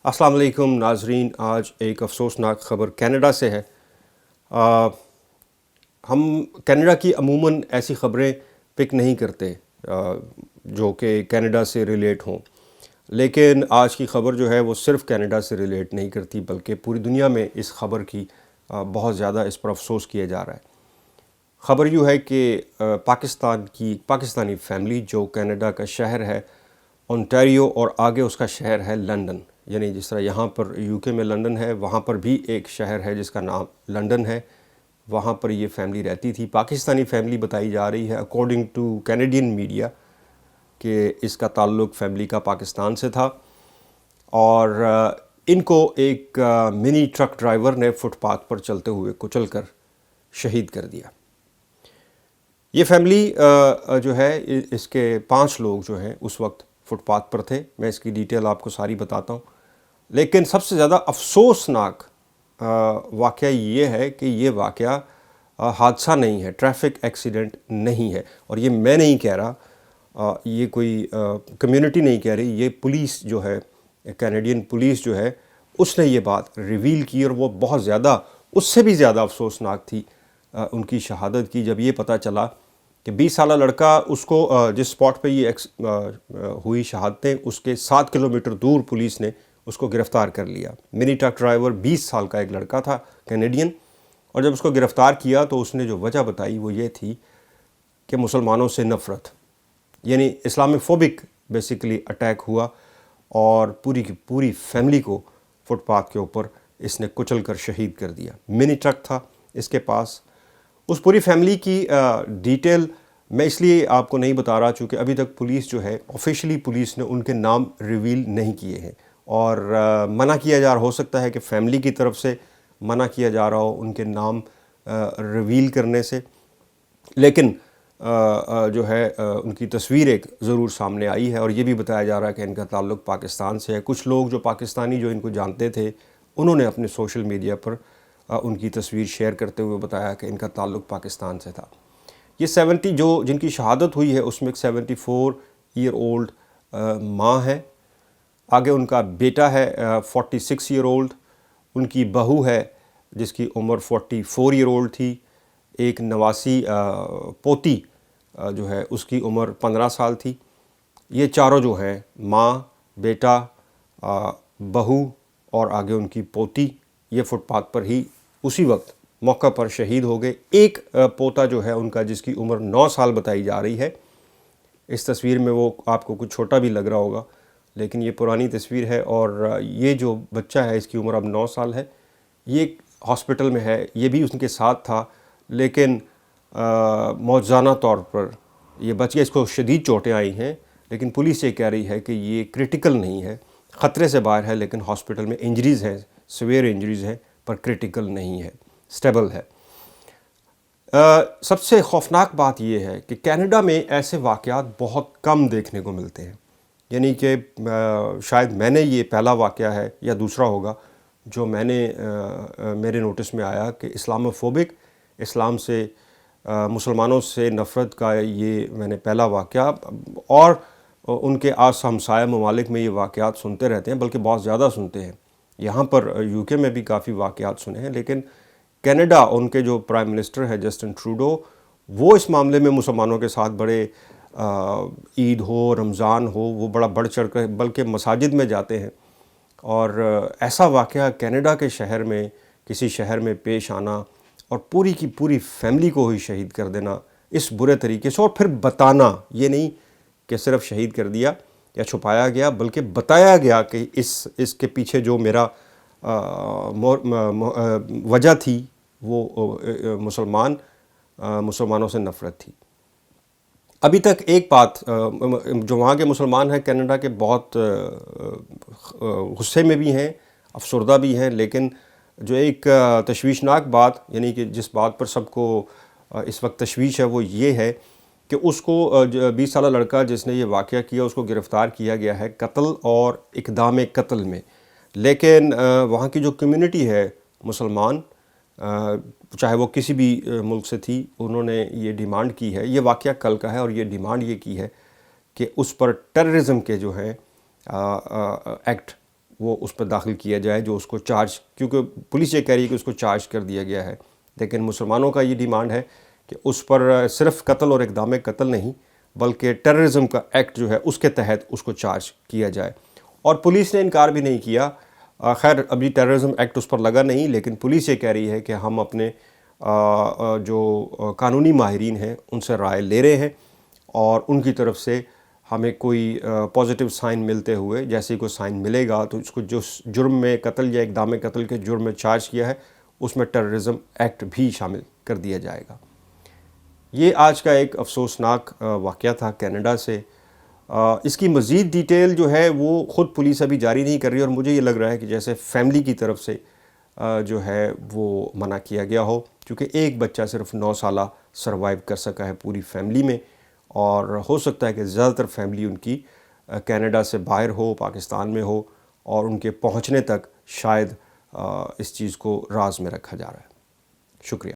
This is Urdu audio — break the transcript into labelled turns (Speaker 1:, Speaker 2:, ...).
Speaker 1: السلام علیکم ناظرین، آج ایک افسوسناک خبر کینیڈا سے ہے۔ ہم کینیڈا کی عموماً ایسی خبریں پک نہیں کرتے جو کہ کینیڈا سے ریلیٹ ہوں، لیکن آج کی خبر جو ہے وہ صرف کینیڈا سے ریلیٹ نہیں کرتی بلکہ پوری دنیا میں اس خبر کی بہت زیادہ اس پر افسوس کیا جا رہا ہے۔ خبر یوں ہے کہ پاکستانی فیملی جو کینیڈا کا شہر ہے اونٹاریو اور آگے اس کا شہر ہے لندن، یعنی جس طرح یہاں پر یو کے میں لندن ہے، وہاں پر بھی ایک شہر ہے جس کا نام لندن ہے، وہاں پر یہ فیملی رہتی تھی۔ پاکستانی فیملی بتائی جا رہی ہے اکارڈنگ ٹو کینیڈین میڈیا کہ اس کا تعلق فیملی کا پاکستان سے تھا، اور ان کو ایک منی ٹرک ڈرائیور نے فٹ پاتھ پر چلتے ہوئے کچل کر شہید کر دیا۔ یہ فیملی جو ہے اس کے 5 لوگ جو ہیں اس وقت فٹ پاتھ پر تھے۔ میں اس کی ڈیٹیل آپ کو ساری بتاتا ہوں، لیکن سب سے زیادہ افسوسناک واقعہ یہ ہے کہ یہ واقعہ حادثہ نہیں ہے، ٹریفک ایکسیڈنٹ نہیں ہے، اور یہ میں نہیں کہہ رہا، یہ کوئی کمیونٹی نہیں کہہ رہی، یہ پولیس جو ہے، کینیڈین پولیس جو ہے، اس نے یہ بات ریویل کی، اور وہ بہت زیادہ، اس سے بھی زیادہ افسوسناک تھی ان کی شہادت کی جب یہ پتہ چلا کہ 20 سالہ لڑکا، اس کو جس سپاٹ پہ یہ ہوئی شہادتیں، اس کے 7 کلومیٹر دور پولیس نے اس کو گرفتار کر لیا۔ منی ٹرک ڈرائیور 20 سال کا ایک لڑکا تھا کینیڈین، اور جب اس کو گرفتار کیا تو اس نے جو وجہ بتائی وہ یہ تھی کہ مسلمانوں سے نفرت، یعنی اسلامک فوبک بیسیکلی اٹیک ہوا، اور پوری کی پوری فیملی کو فٹ پاتھ کے اوپر اس نے کچل کر شہید کر دیا۔ منی ٹرک تھا اس کے پاس۔ اس پوری فیملی کی ڈیٹیل میں اس لیے آپ کو نہیں بتا رہا چونکہ ابھی تک پولیس جو ہے، آفیشلی پولیس نے ان کے نام ریویل نہیں کیے ہیں، اور منع کیا جا رہا، ہو سکتا ہے کہ فیملی کی طرف سے منع کیا جا رہا ہو ان کے نام ریویل کرنے سے، لیکن جو ہے ان کی تصویر ایک ضرور سامنے آئی ہے، اور یہ بھی بتایا جا رہا ہے کہ ان کا تعلق پاکستان سے ہے۔ کچھ لوگ جو پاکستانی جو ان کو جانتے تھے، انہوں نے اپنے سوشل میڈیا پر ان کی تصویر شیئر کرتے ہوئے بتایا کہ ان کا تعلق پاکستان سے تھا۔ یہ 70 جو جن کی شہادت ہوئی ہے اس میں ایک 74 ایئر اولڈ ماں ہے، آگے ان کا بیٹا ہے 46 ایئر اولڈ، ان کی بہو ہے جس کی عمر 44 ایئر اولڈ تھی، ایک 89 پوتی جو ہے اس کی عمر 15 سال تھی۔ یہ چاروں جو ہیں، ماں، بیٹا، بہو اور آگے ان کی پوتی، یہ فٹ پاتھ پر ہی اسی وقت موقع پر شہید ہو گئے۔ ایک پوتا جو ہے ان کا، جس کی عمر 9 سال بتائی جا رہی ہے، اس تصویر میں وہ آپ کو کچھ چھوٹا بھی لگ رہا ہوگا، لیکن یہ پرانی تصویر ہے، اور یہ جو بچہ ہے اس کی عمر اب 9 سال ہے، یہ ہاسپٹل میں ہے، یہ بھی اس کے ساتھ تھا، لیکن معجزانہ طور پر یہ بچ گیا۔ اس کو شدید چوٹیں آئی ہیں، لیکن پولیس یہ کہہ رہی ہے کہ یہ کرٹیکل نہیں ہے، خطرے سے باہر ہے، لیکن ہاسپٹل میں انجریز ہیں، سویئر انجریز ہیں، پر کرٹیکل نہیں ہے، سٹیبل ہے۔ سب سے خوفناک بات یہ ہے کہ کینیڈا میں ایسے واقعات بہت کم دیکھنے کو ملتے ہیں، یعنی کہ شاید میں نے یہ پہلا واقعہ ہے یا دوسرا ہوگا جو میں نے میرے نوٹس میں آیا کہ اسلاموفوبک، اسلام سے، مسلمانوں سے نفرت کا یہ میں نے پہلا واقعہ، اور ان کے آس ہمسایہ ممالک میں یہ واقعات سنتے رہتے ہیں، بلکہ بہت زیادہ سنتے ہیں۔ یہاں پر یو کے میں بھی کافی واقعات سنے ہیں، لیکن کینیڈا، ان کے جو پرائم منسٹر ہے جسٹن ٹروڈو، وہ اس معاملے میں مسلمانوں کے ساتھ بڑے، عید ہو، رمضان ہو، وہ بڑا بڑھ چڑھ کر بلکہ مساجد میں جاتے ہیں، اور ایسا واقعہ کینیڈا کے شہر میں، کسی شہر میں پیش آنا اور پوری کی پوری فیملی کو ہی شہید کر دینا اس برے طریقے سے، اور پھر بتانا، یہ نہیں کہ صرف شہید کر دیا یا چھپایا گیا، بلکہ بتایا گیا کہ اس کے پیچھے جو میرا وجہ تھی وہ مسلمانوں سے نفرت تھی۔ ابھی تک ایک بات، جو وہاں کے مسلمان ہیں کینیڈا کے، بہت غصے میں بھی ہیں، افسردہ بھی ہیں، لیکن جو ایک تشویشناک بات، یعنی کہ جس بات پر سب کو اس وقت تشویش ہے، وہ یہ ہے کہ اس کو 20 سالہ لڑکا جس نے یہ واقعہ کیا، اس کو گرفتار کیا گیا ہے قتل اور اقدام قتل میں، لیکن وہاں کی جو کمیونٹی ہے مسلمان، چاہے وہ کسی بھی ملک سے تھی، انہوں نے یہ ڈیمانڈ کی ہے، یہ واقعہ کل کا ہے، اور یہ ڈیمانڈ یہ کی ہے کہ اس پر ٹیررزم کے جو ہیں ایکٹ وہ اس پر داخل کیا جائے جو اس کو چارج، کیونکہ پولیس یہ کہہ رہی ہے کہ اس کو چارج کر دیا گیا ہے، لیکن مسلمانوں کا یہ ڈیمانڈ ہے کہ اس پر صرف قتل اور اقدام قتل نہیں بلکہ ٹیررزم کا ایکٹ جو ہے اس کے تحت اس کو چارج کیا جائے۔ اور پولیس نے انکار بھی نہیں کیا، خیر ابھی ٹیررزم ایکٹ اس پر لگا نہیں، لیکن پولیس یہ کہہ رہی ہے کہ ہم اپنے جو قانونی ماہرین ہیں ان سے رائے لے رہے ہیں، اور ان کی طرف سے ہمیں کوئی پازیٹیو سائن ملتے ہوئے، جیسے کوئی سائن ملے گا تو اس کو جو جرم میں قتل یا اقدام قتل کے جرم میں چارج کیا ہے اس میں ٹیررزم ایکٹ بھی شامل کر دیا جائے گا۔ یہ آج کا ایک افسوسناک واقعہ تھا کینیڈا سے۔ اس کی مزید ڈیٹیل جو ہے وہ خود پولیس ابھی جاری نہیں کر رہی، اور مجھے یہ لگ رہا ہے کہ جیسے فیملی کی طرف سے جو ہے وہ منع کیا گیا ہو، کیونکہ ایک بچہ صرف 9 سالہ سروائیو کر سکا ہے پوری فیملی میں، اور ہو سکتا ہے کہ زیادہ تر فیملی ان کی کینیڈا سے باہر ہو، پاکستان میں ہو، اور ان کے پہنچنے تک شاید اس چیز کو راز میں رکھا جا رہا ہے۔ شکریہ۔